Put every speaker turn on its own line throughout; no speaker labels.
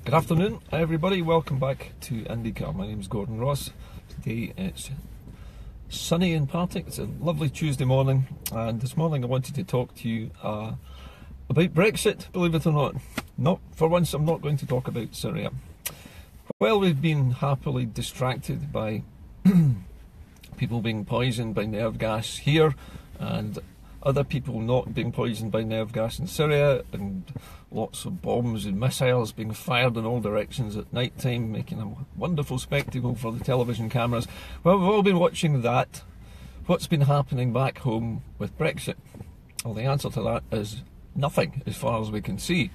Good afternoon, everybody. Welcome back to Indycar. My name's Gordon Ross. Today it's sunny in Partick. It's a lovely Tuesday morning, and this morning I wanted to talk to you about Brexit, believe it or not. Not for once, I'm not going to talk about Syria. Well, we've been happily distracted by people being poisoned by nerve gas here, and other people not being poisoned by nerve gas in Syria, and lots of bombs and missiles being fired in all directions at night time, making a wonderful spectacle for the television cameras. Well, we've all been watching that. What's been happening back home with Brexit? Well, the answer to that is nothing, as far as we can see.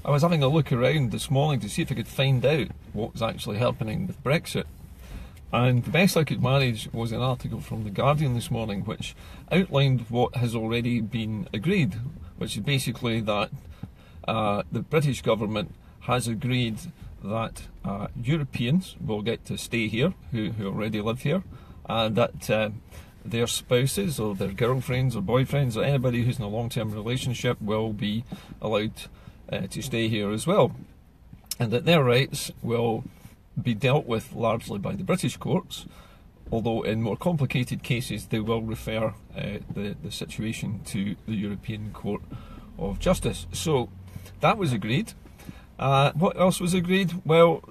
I was having a look around this morning to see if I could find out what was actually happening with Brexit. And the best I could manage was an article from The Guardian this morning which outlined what has already been agreed, which is basically that the British government has agreed that Europeans will get to stay here, who already live here, and that their spouses or their girlfriends or boyfriends or anybody who's in a long-term relationship will be allowed to stay here as well, and that their rights will be dealt with largely by the British courts, although in more complicated cases they will refer the situation to the European Court of Justice. So that was agreed. What else was agreed? Well,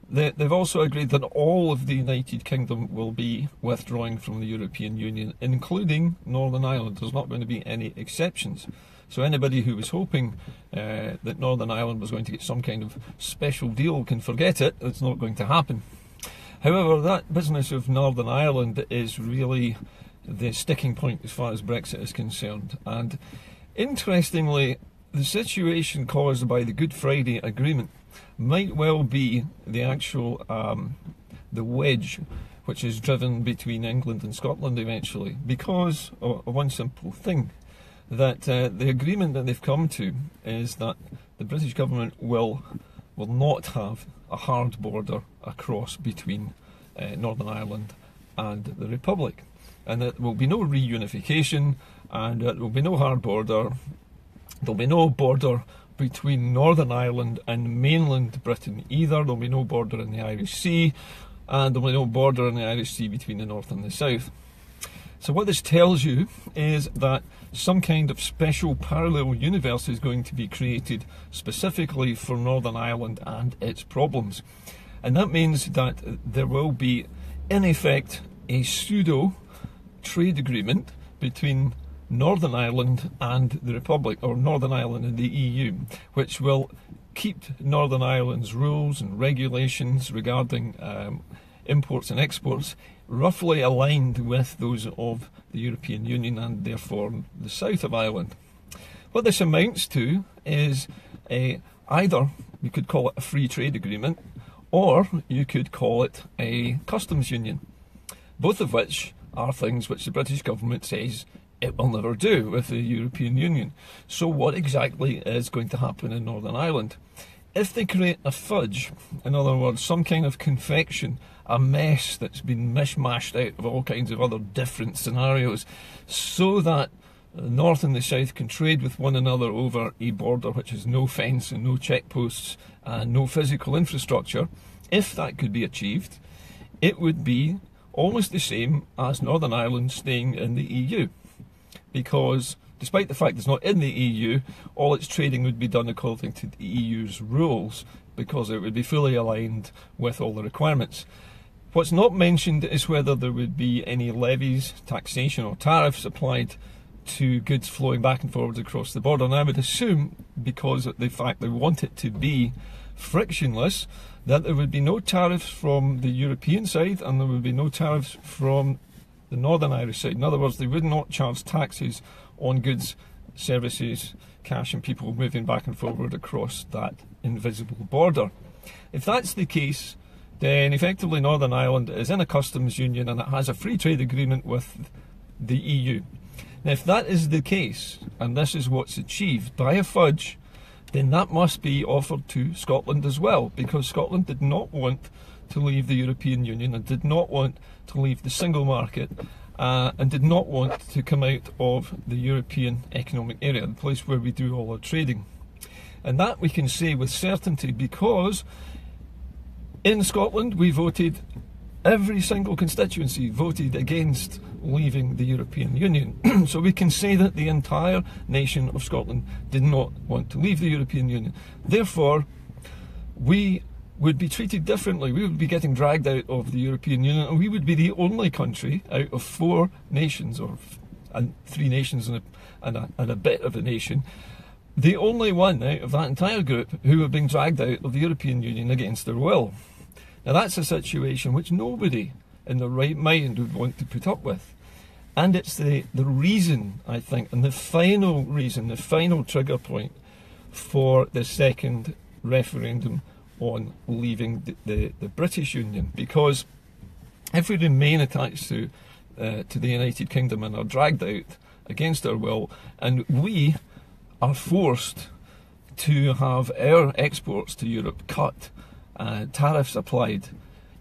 they've also agreed that all of the United Kingdom will be withdrawing from the European Union, including Northern Ireland. There's not going to be any exceptions. So anybody who was hoping that Northern Ireland was going to get some kind of special deal can forget it. It's not going to happen. However, that business of Northern Ireland is really the sticking point as far as Brexit is concerned. And interestingly, the situation caused by the Good Friday Agreement might well be the actual the wedge which is driven between England and Scotland eventually, because of one simple thing. That the agreement that they've come to is that the British government will not have a hard border across between Northern Ireland and the Republic, and that there will be no reunification, and there will be no hard border. There'll be no border between Northern Ireland and mainland Britain either. There'll be no border in the Irish Sea, and there'll be no border in the Irish Sea between the north and the south. So what this tells you is that some kind of special parallel universe is going to be created specifically for Northern Ireland and its problems. And that means that there will be, in effect, a pseudo trade agreement between Northern Ireland and the Republic, or Northern Ireland and the EU, which will keep Northern Ireland's rules and regulations regarding imports and exports roughly aligned with those of the European Union and therefore the south of Ireland. What this amounts to is either you could call it a free trade agreement, or you could call it a customs union, both of which are things which the British government says it will never do with the European Union. So what exactly is going to happen in Northern Ireland? If they create a fudge, in other words, some kind of confection, a mess that's been mishmashed out of all kinds of other different scenarios, so that the north and the south can trade with one another over a border which has no fence and no checkposts and no physical infrastructure, if that could be achieved, it would be almost the same as Northern Ireland staying in the EU. Because despite the fact it's not in the EU, all its trading would be done according to the EU's rules, because it would be fully aligned with all the requirements. What's not mentioned is whether there would be any levies, taxation or tariffs applied to goods flowing back and forwards across the border. And I would assume, because of the fact they want it to be frictionless, that there would be no tariffs from the European side and there would be no tariffs from the Northern Irish side. In other words, they would not charge taxes on goods, services, cash and people moving back and forward across that invisible border. If that's the case, then effectively Northern Ireland is in a customs union and it has a free trade agreement with the EU. Now, if that is the case, and this is what's achieved by a fudge, then that must be offered to Scotland as well, because Scotland did not want to leave the European Union and did not want to leave the single market and did not want to come out of the European Economic Area, the place where we do all our trading. And that we can say with certainty because in Scotland we voted, every single constituency voted against leaving the European Union. So we can say that the entire nation of Scotland did not want to leave the European Union. Therefore, we would be treated differently. We would be getting dragged out of the European Union, and we would be the only country out of 4 nations, and 3 nations and a bit of a nation, the only one out of that entire group who were being dragged out of the European Union against their will. Now that's a situation which nobody in their right mind would want to put up with. And it's the reason, I think, and the final reason, the final trigger point for the second referendum on leaving the British Union. Because if we remain attached to the United Kingdom and are dragged out against our will, and we are forced to have our exports to Europe cut, tariffs applied,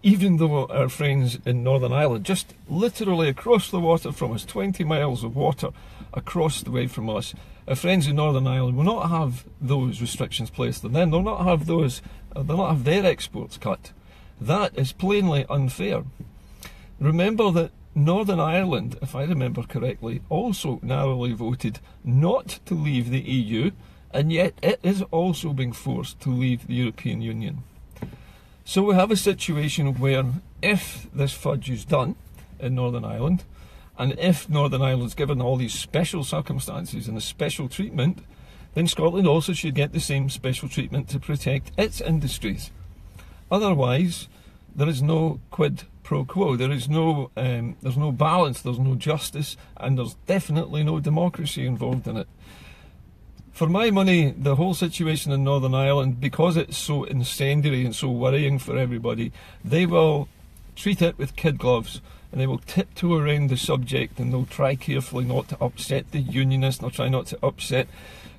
even though our friends in Northern Ireland, just literally across the water from us, 20 miles of water across the way from us, our friends in Northern Ireland will not have those restrictions placed on them. They'll not have their exports cut. That is plainly unfair. Remember that Northern Ireland, if I remember correctly, also narrowly voted not to leave the EU, and yet it is also being forced to leave the European Union. So we have a situation where if this fudge is done in Northern Ireland, and if Northern Ireland's given all these special circumstances and a special treatment, then Scotland also should get the same special treatment to protect its industries. Otherwise, there is no quid pro quo. There's no balance, there's no justice, and there's definitely no democracy involved in it. For my money, the whole situation in Northern Ireland, because it's so incendiary and so worrying for everybody, they will treat it with kid gloves, and they will tiptoe around the subject, and they'll try carefully not to upset the Unionists, and they'll try not to upset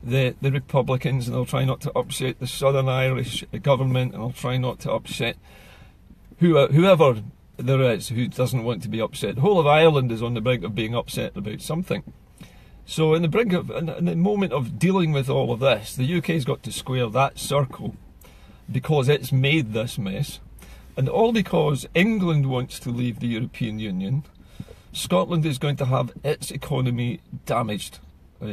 the Republicans, and they'll try not to upset the Southern Irish government, and they'll try not to upset whoever there is who doesn't want to be upset. The whole of Ireland is on the brink of being upset about something. So in the moment of dealing with all of this, the UK's got to square that circle because it's made this mess. And all because England wants to leave the European Union, Scotland is going to have its economy damaged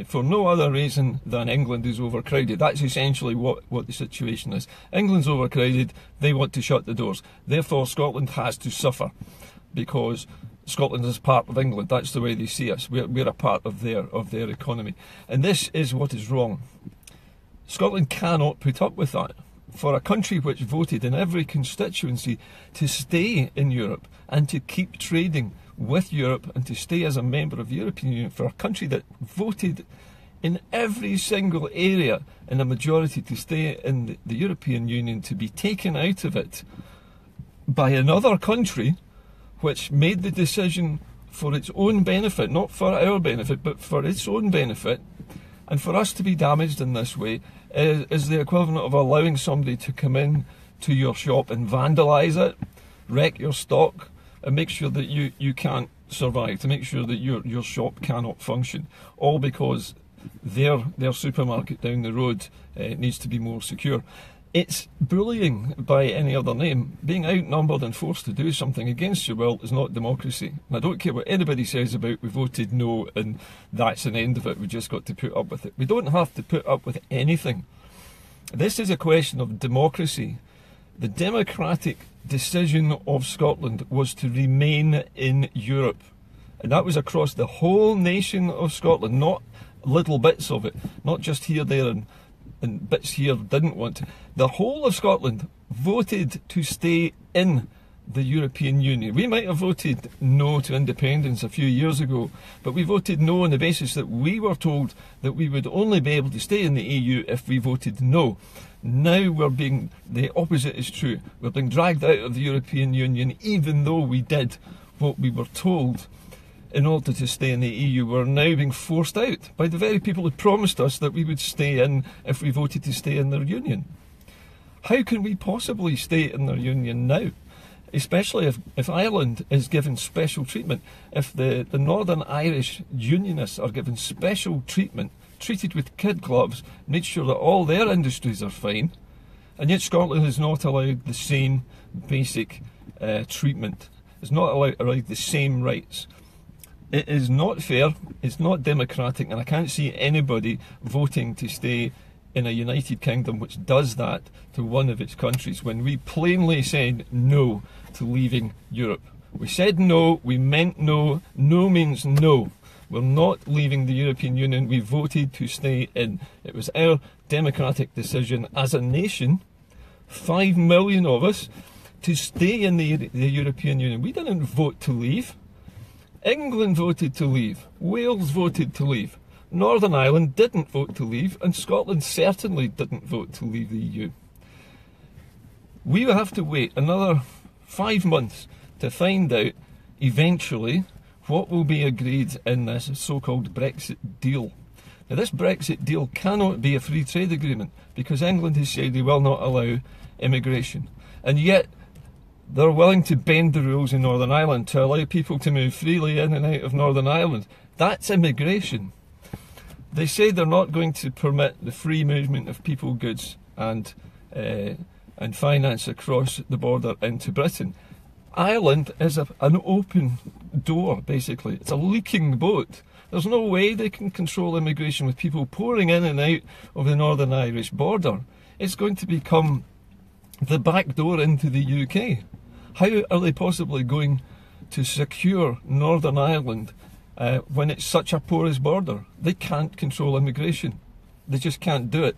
for no other reason than England is overcrowded. That's essentially what the situation is. England's overcrowded, they want to shut the doors. Therefore, Scotland has to suffer because Scotland is part of England. That's the way they see us. We're a part of their economy. And this is what is wrong. Scotland cannot put up with that. For a country which voted in every constituency to stay in Europe and to keep trading with Europe and to stay as a member of the European Union, for a country that voted in every single area in a majority to stay in the European Union, to be taken out of it by another country which made the decision for its own benefit, not for our benefit, but for its own benefit, and for us to be damaged in this way is the equivalent of allowing somebody to come in to your shop and vandalise it, wreck your stock, and make sure that you can't survive, to make sure that your shop cannot function, all because their supermarket down the road needs to be more secure. It's bullying by any other name. Being outnumbered and forced to do something against your will is not democracy. And I don't care what anybody says about we voted no and that's an end of it, we just got to put up with it. We don't have to put up with anything. This is a question of democracy. The democratic decision of Scotland was to remain in Europe. And that was across the whole nation of Scotland, not little bits of it, not just here, there and bits here didn't want to. The whole of Scotland voted to stay in the European Union. We might have voted no to independence a few years ago, but we voted no on the basis that we were told that we would only be able to stay in the EU if we voted no. Now the opposite is true. We're being dragged out of the European Union even though we did what we were told in order to stay in the EU. We're now being forced out by the very people who promised us that we would stay in if we voted to stay in their union. How can we possibly stay in their union now? Especially if Ireland is given special treatment, if the Northern Irish Unionists are given special treatment treated with kid gloves, made sure that all their industries are fine, and yet Scotland is not allowed the same basic treatment. It's not allowed the same rights. It is not fair, it's not democratic, and I can't see anybody voting to stay in a United Kingdom which does that to one of its countries, when we plainly said no to leaving Europe. We said no, we meant no. No means no. We're not leaving the European Union. We voted to stay in. It was our democratic decision as a nation, 5 million of us, to stay in the European Union. We didn't vote to leave. England voted to leave. Wales voted to leave. Northern Ireland didn't vote to leave, and Scotland certainly didn't vote to leave the EU. We will have to wait another 5 months to find out, eventually, what will be agreed in this so-called Brexit deal. Now, this Brexit deal cannot be a free trade agreement, because England has said they will not allow immigration. And yet, they're willing to bend the rules in Northern Ireland to allow people to move freely in and out of Northern Ireland. That's immigration. They say they're not going to permit the free movement of people, goods and finance across the border into Britain. Ireland is an open door, basically. It's a leaking boat. There's no way they can control immigration with people pouring in and out of the Northern Irish border. It's going to become the back door into the UK. How are they possibly going to secure Northern Ireland when it's such a porous border? They can't control immigration. They just can't do it.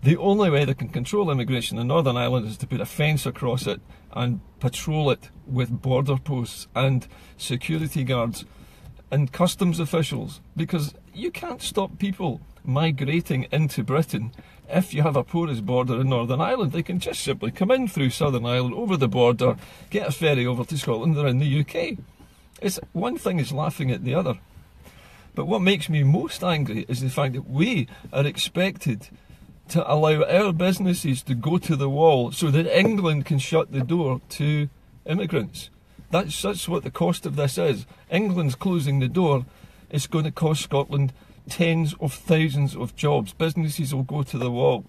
The only way they can control immigration in Northern Ireland is to put a fence across it and patrol it with border posts and security guards and customs officials, because you can't stop people migrating into Britain if you have a porous border in Northern Ireland. They can just simply come in through Southern Ireland, over the border, get a ferry over to Scotland, they're in the UK. It's one thing is laughing at the other. But what makes me most angry is the fact that we are expected to allow our businesses to go to the wall so that England can shut the door to immigrants. That's what the cost of this is. England's closing the door. It's going to cost Scotland tens of thousands of jobs. Businesses will go to the wall.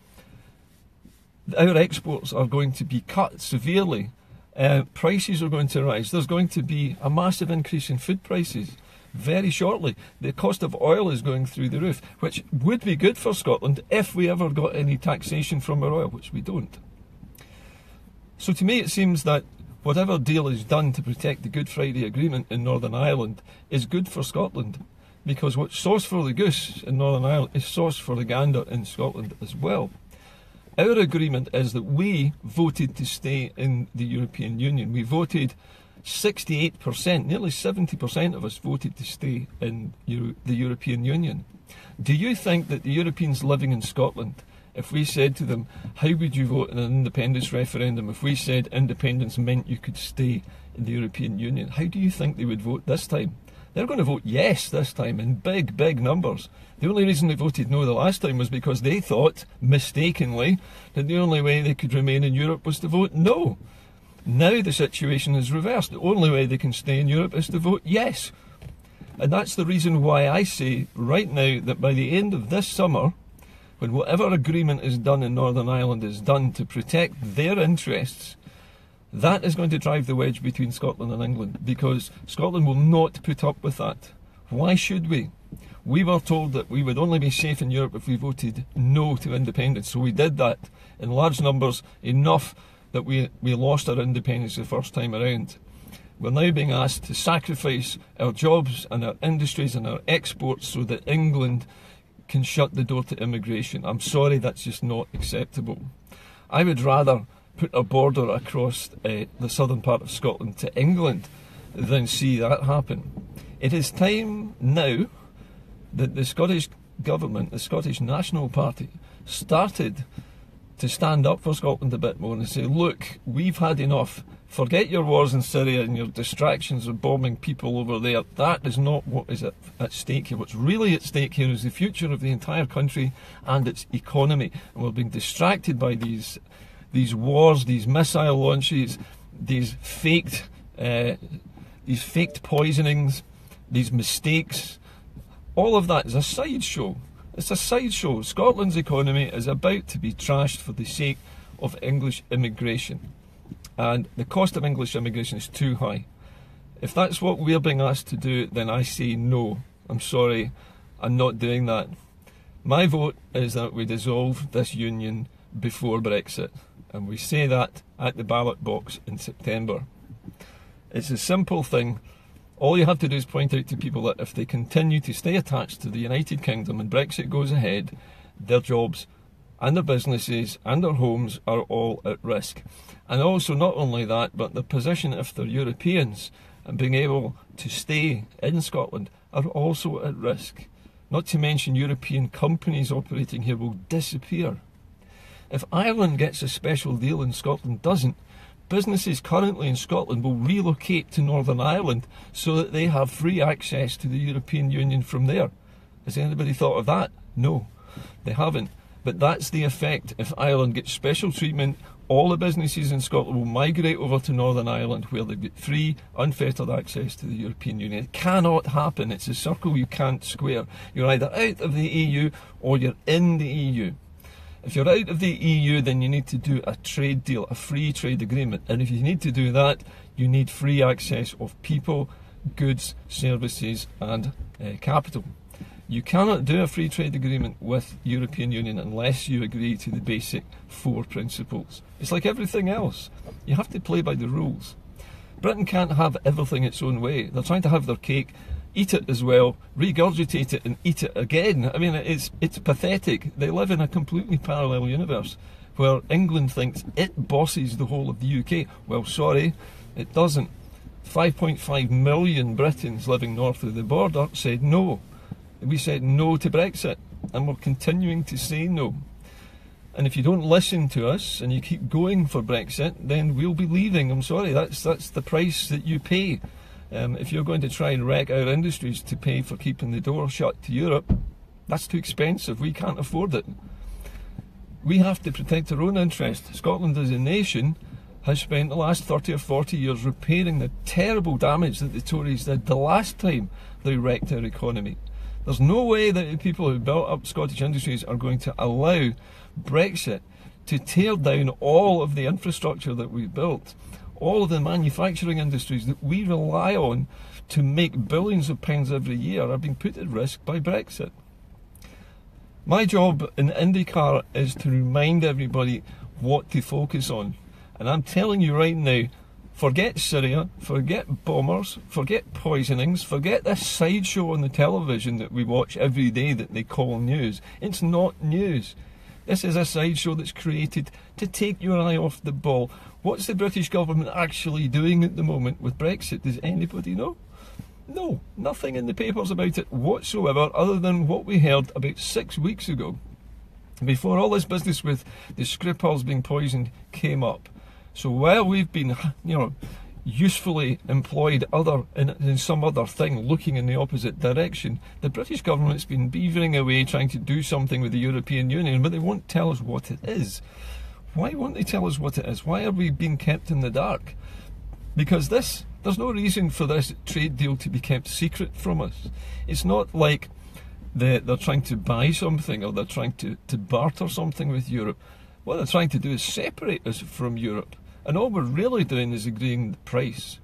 Our exports are going to be cut severely. Prices are going to rise. There's going to be a massive increase in food prices very shortly. The cost of oil is going through the roof, which would be good for Scotland if we ever got any taxation from our oil, which we don't. So to me it seems that whatever deal is done to protect the Good Friday Agreement in Northern Ireland is good for Scotland, because what's sauce for the goose in Northern Ireland is sauce for the gander in Scotland as well. Our agreement is that we voted to stay in the European Union. We voted 68%, nearly 70% of us voted to stay in the European Union. Do you think that the Europeans living in Scotland, if we said to them, how would you vote in an independence referendum if we said independence meant you could stay in the European Union, how do you think they would vote this time? They're going to vote yes this time in big, big numbers. The only reason they voted no the last time was because they thought, mistakenly, that the only way they could remain in Europe was to vote no. Now the situation is reversed. The only way they can stay in Europe is to vote yes. And that's the reason why I say right now that by the end of this summer, when whatever agreement is done in Northern Ireland is done to protect their interests, that is going to drive the wedge between Scotland and England, because Scotland will not put up with that. Why should we? We were told that we would only be safe in Europe if we voted no to independence, so we did that in large numbers, enough that we lost our independence the first time around. We're now being asked to sacrifice our jobs and our industries and our exports so that England can shut the door to immigration. I'm sorry, that's just not acceptable. I would rather put a border across the southern part of Scotland to England than see that happen. It is time now that the Scottish Government, the Scottish National Party, started to stand up for Scotland a bit more and say, look, we've had enough. Forget your wars in Syria and your distractions of bombing people over there. That is not what is at stake here. What's really at stake here is the future of the entire country and its economy. And we're being distracted by these wars, these missile launches, these faked poisonings, these mistakes. All of that is a sideshow. It's a sideshow. Scotland's economy is about to be trashed for the sake of English immigration. And the cost of English immigration is too high. If that's what we're being asked to do, then I say no. I'm sorry, I'm not doing that. My vote is that we dissolve this union before Brexit. And we say that at the ballot box in September. It's a simple thing. All you have to do is point out to people that if they continue to stay attached to the United Kingdom and Brexit goes ahead, their jobs and their businesses and their homes are all at risk. And also, not only that, but the position if they're Europeans and being able to stay in Scotland are also at risk. Not to mention European companies operating here will disappear. If Ireland gets a special deal and Scotland doesn't, businesses currently in Scotland will relocate to Northern Ireland so that they have free access to the European Union from there. Has anybody thought of that? No, they haven't. But that's the effect. If Ireland gets special treatment, all the businesses in Scotland will migrate over to Northern Ireland where they get free, unfettered access to the European Union. It cannot happen. It's a circle you can't square. You're either out of the EU or you're in the EU. If you're out of the EU, then you need to do a trade deal, a free trade agreement. And if you need to do that, you need free access of people, goods, services and capital. You cannot do a free trade agreement with the European Union unless you agree to the basic 4 principles. It's like everything else. You have to play by the rules. Britain can't have everything its own way. They're trying to have their cake, eat it as well, regurgitate it and eat it again. I mean, it's pathetic. They live in a completely parallel universe where England thinks it bosses the whole of the UK. Well, sorry, it doesn't. 5.5 million Britons living north of the border said no. We said no to Brexit, and we're continuing to say no. And if you don't listen to us and you keep going for Brexit, then we'll be leaving. I'm sorry, that's the price that you pay. If you're going to try and wreck our industries to pay for keeping the door shut to Europe, that's too expensive. We can't afford it. We have to protect our own interest. Scotland as a nation has spent the last 30 or 40 years repairing the terrible damage that the Tories did the last time they wrecked our economy. There's no way that the people who built up Scottish industries are going to allow Brexit to tear down all of the infrastructure that we've built, all of the manufacturing industries that we rely on to make billions of pounds every year are being put at risk by Brexit. My job in Indycar is to remind everybody what to focus on. And I'm telling you right now, forget Syria, forget bombers, forget poisonings, forget this sideshow on the television that we watch every day that they call news. It's not news. This is a sideshow that's created to take your eye off the ball. What's the British government actually doing at the moment with Brexit? Does anybody know? No, nothing in the papers about it whatsoever other than what we heard about 6 weeks ago, before all this business with the Skripals being poisoned came up. So while we've been, usefully employed in some other thing looking in the opposite direction, the British government's been beavering away trying to do something with the European Union, but they won't tell us what it is. Why won't they tell us what it is? Why are we being kept in the dark? Because there's no reason for this trade deal to be kept secret from us. It's not like they're trying to buy something or they're trying to barter something with Europe. What they're trying to do is separate us from Europe. And all we're really doing is agreeing the price.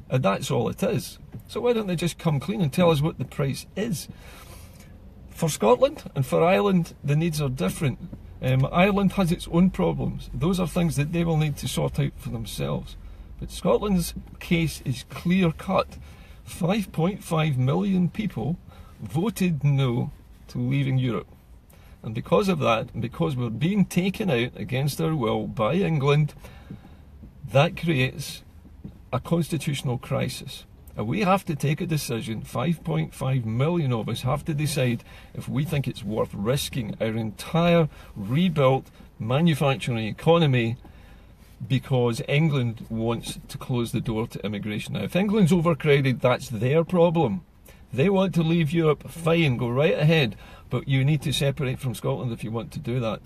And that's all it is. So why don't they just come clean and tell us what the price is? For Scotland and for Ireland, the needs are different. Ireland has its own problems. Those are things that they will need to sort out for themselves. But Scotland's case is clear cut. 5.5 million people voted no to leaving Europe. And because of that, and because we're being taken out against our will by England, that creates a constitutional crisis. And we have to take a decision. 5.5 million of us have to decide if we think it's worth risking our entire rebuilt manufacturing economy because England wants to close the door to immigration. Now, if England's overcrowded, that's their problem. They want to leave Europe, fine, go right ahead, but you need to separate from Scotland if you want to do that.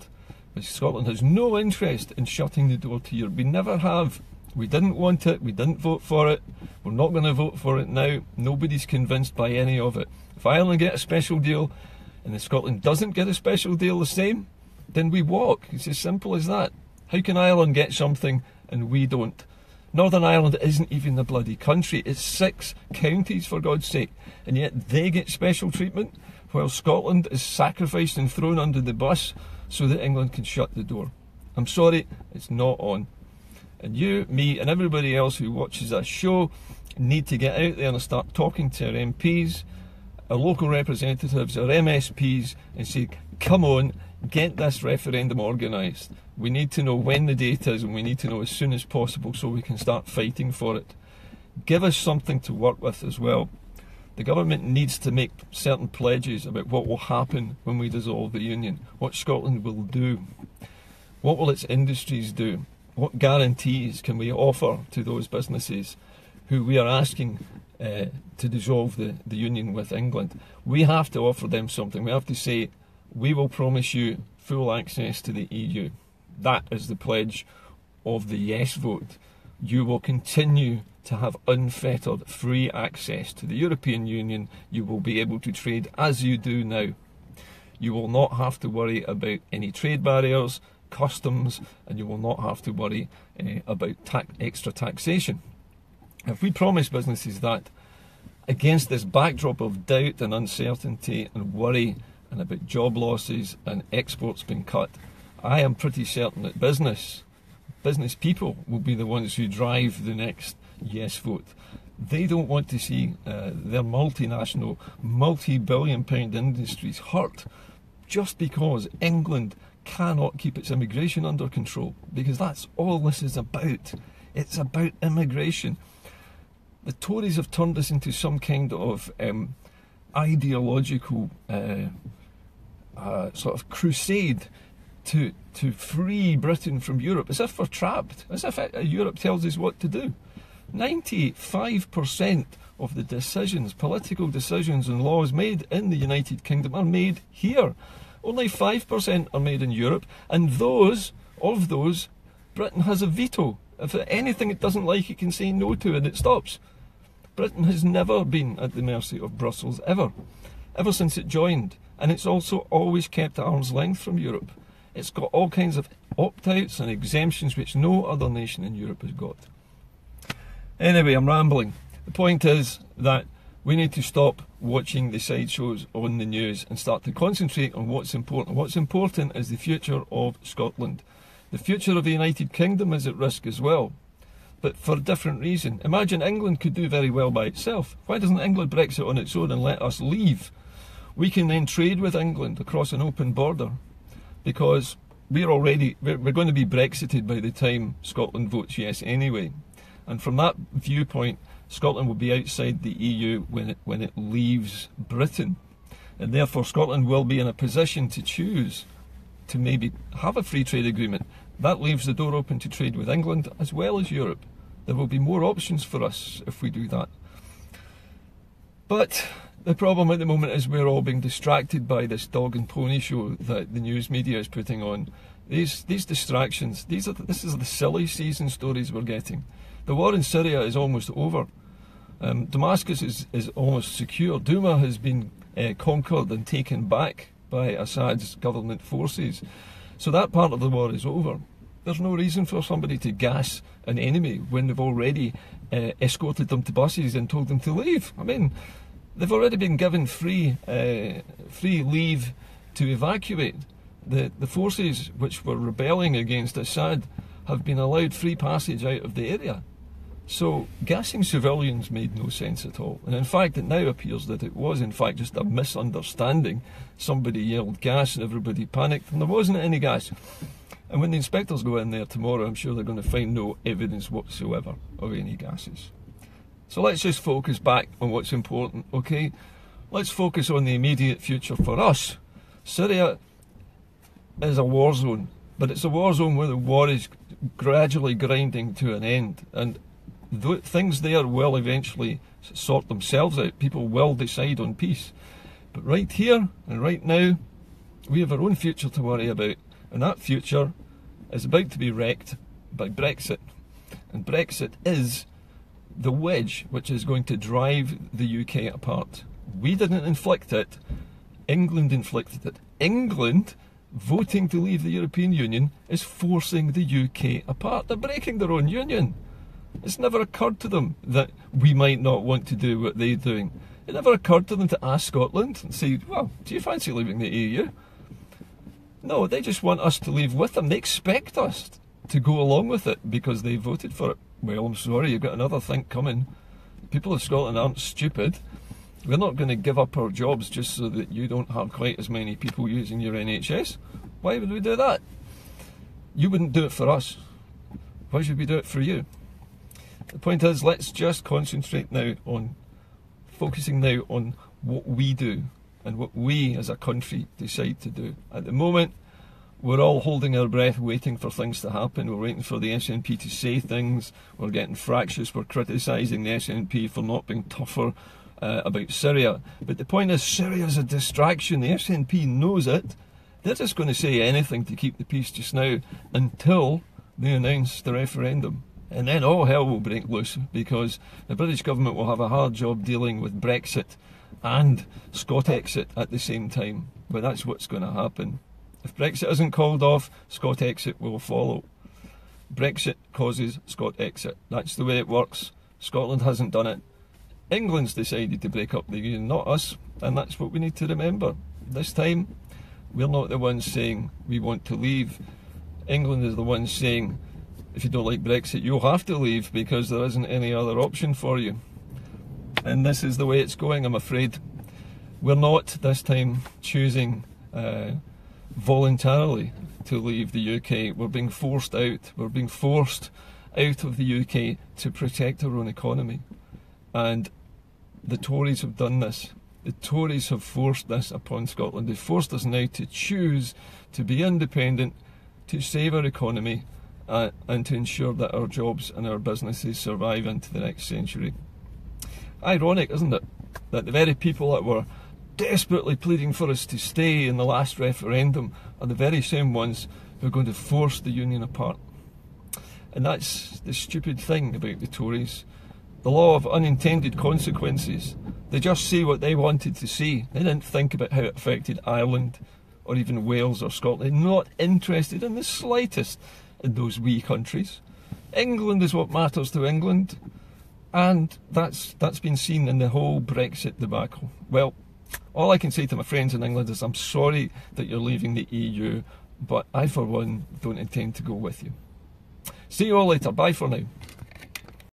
But Scotland has no interest in shutting the door to Europe. We never have. We didn't want it, we didn't vote for it, we're not going to vote for it now. Nobody's convinced by any of it. If Ireland get a special deal, and if Scotland doesn't get a special deal the same, then we walk. It's as simple as that. How can Ireland get something and we don't? Northern Ireland isn't even a bloody country. It's 6 counties, for God's sake. And yet they get special treatment, while Scotland is sacrificed and thrown under the bus so that England can shut the door. I'm sorry, it's not on. And you, me, and everybody else who watches this show need to get out there and start talking to our MPs, our local representatives, our MSPs, and say, come on, get this referendum organised. We need to know when the date is, and we need to know as soon as possible so we can start fighting for it. Give us something to work with as well. The government needs to make certain pledges about what will happen when we dissolve the union, what Scotland will do, what will its industries do, what guarantees can we offer to those businesses who we are asking to dissolve the union with England. We have to offer them something. We have to say, we will promise you full access to the EU. That is the pledge of the yes vote. You will continue to have unfettered free access to the European Union. You will be able to trade as you do now. You will not have to worry about any trade barriers, customs, and you will not have to worry about extra taxation. If we promise businesses that, against this backdrop of doubt and uncertainty and worry and about job losses and exports being cut, I am pretty certain that business people will be the ones who drive the next yes vote. They don't want to see their multinational, multi-billion pound industries hurt just because England cannot keep its immigration under control, because that's all this is about. It's about immigration. The Tories have turned this into some kind of ideological sort of crusade to free Britain from Europe, as if we're trapped, as if Europe tells us what to do. 95% of the decisions, political decisions and laws made in the United Kingdom are made here. Only 5% are made in Europe, and of those, Britain has a veto. If anything it doesn't like, it can say no to, and it stops. Britain has never been at the mercy of Brussels, ever since it joined. And it's also always kept at arm's length from Europe. It's got all kinds of opt-outs and exemptions which no other nation in Europe has got. Anyway, I'm rambling. The point is that we need to stop watching the sideshows on the news and start to concentrate on what's important. What's important is the future of Scotland. The future of the United Kingdom is at risk as well, but for a different reason. Imagine England could do very well by itself. Why doesn't England Brexit on its own and let us leave? We can then trade with England across an open border, because we're going to be Brexited by the time Scotland votes yes anyway. And from that viewpoint, Scotland will be outside the EU when it leaves Britain. And therefore Scotland will be in a position to choose to maybe have a free trade agreement. That leaves the door open to trade with England as well as Europe. There will be more options for us if we do that. But the problem at the moment is we're all being distracted by this dog and pony show that the news media is putting on. These distractions, this is the silly season stories we're getting. The war in Syria is almost over. Damascus is almost secure. Douma has been conquered and taken back by Assad's government forces. So that part of the war is over. There's no reason for somebody to gas an enemy when they've already escorted them to buses and told them to leave. I mean, they've already been given free leave to evacuate. The forces which were rebelling against Assad have been allowed free passage out of the area. So gassing civilians made no sense at all. And in fact, it now appears that it was in fact just a misunderstanding. Somebody yelled gas and everybody panicked, and there wasn't any gas. And when the inspectors go in there tomorrow, I'm sure they're going to find no evidence whatsoever of any gases. So let's just focus back on what's important, okay? Let's focus on the immediate future for us. Syria is a war zone, but it's a war zone where the war is gradually grinding to an end, and things there will eventually sort themselves out. People will decide on peace. But right here and right now, we have our own future to worry about, and that future is about to be wrecked by Brexit. And Brexit is the wedge which is going to drive the UK apart. We didn't inflict it. England inflicted it. England voting to leave the European Union is forcing the UK apart. They're breaking their own union. It's never occurred to them that we might not want to do what they're doing. It never occurred to them to ask Scotland and say, well, do you fancy leaving the EU? No, they just want us to leave with them. They expect us to go along with it because they voted for it. Well, I'm sorry, you've got another thing coming. People of Scotland aren't stupid. We're not going to give up our jobs just so that you don't have quite as many people using your NHS. Why would we do that? You wouldn't do it for us. Why should we do it for you? The point is, let's just concentrate now on focusing now on what we do and what we as a country decide to do. At the moment, we're all holding our breath waiting for things to happen. We're waiting for the SNP to say things. We're getting fractious. We're criticising the SNP for not being tougher about Syria. But the point is, Syria's a distraction. The SNP knows it. They're just going to say anything to keep the peace just now until they announce the referendum. And then all hell will break loose because the British government will have a hard job dealing with Brexit and Scotexit at the same time. But that's what's going to happen. If Brexit isn't called off, Scotexit will follow. Brexit causes Scotexit. That's the way it works. Scotland hasn't done it. England's decided to break up the union, not us, and that's what we need to remember. This time, we're not the ones saying we want to leave. England is the ones saying, if you don't like Brexit, you'll have to leave because there isn't any other option for you. And this is the way it's going, I'm afraid. We're not, this time, choosing voluntarily to leave the UK. We're being forced out. We're being forced out of the UK to protect our own economy. And the Tories have done this. The Tories have forced this upon Scotland. They've forced us now to choose to be independent, to save our economy, and to ensure that our jobs and our businesses survive into the next century. Ironic, isn't it, that the very people that were desperately pleading for us to stay in the last referendum are the very same ones who are going to force the union apart. And that's the stupid thing about the Tories. The law of unintended consequences. They just say what they wanted to say. They didn't think about how it affected Ireland or even Wales or Scotland. They're not interested in the slightest in those wee countries. England is what matters to England, and that's been seen in the whole Brexit debacle. Well, all I can say to my friends in England is I'm sorry that you're leaving the EU, but I for one don't intend to go with you. See you all later. Bye for now.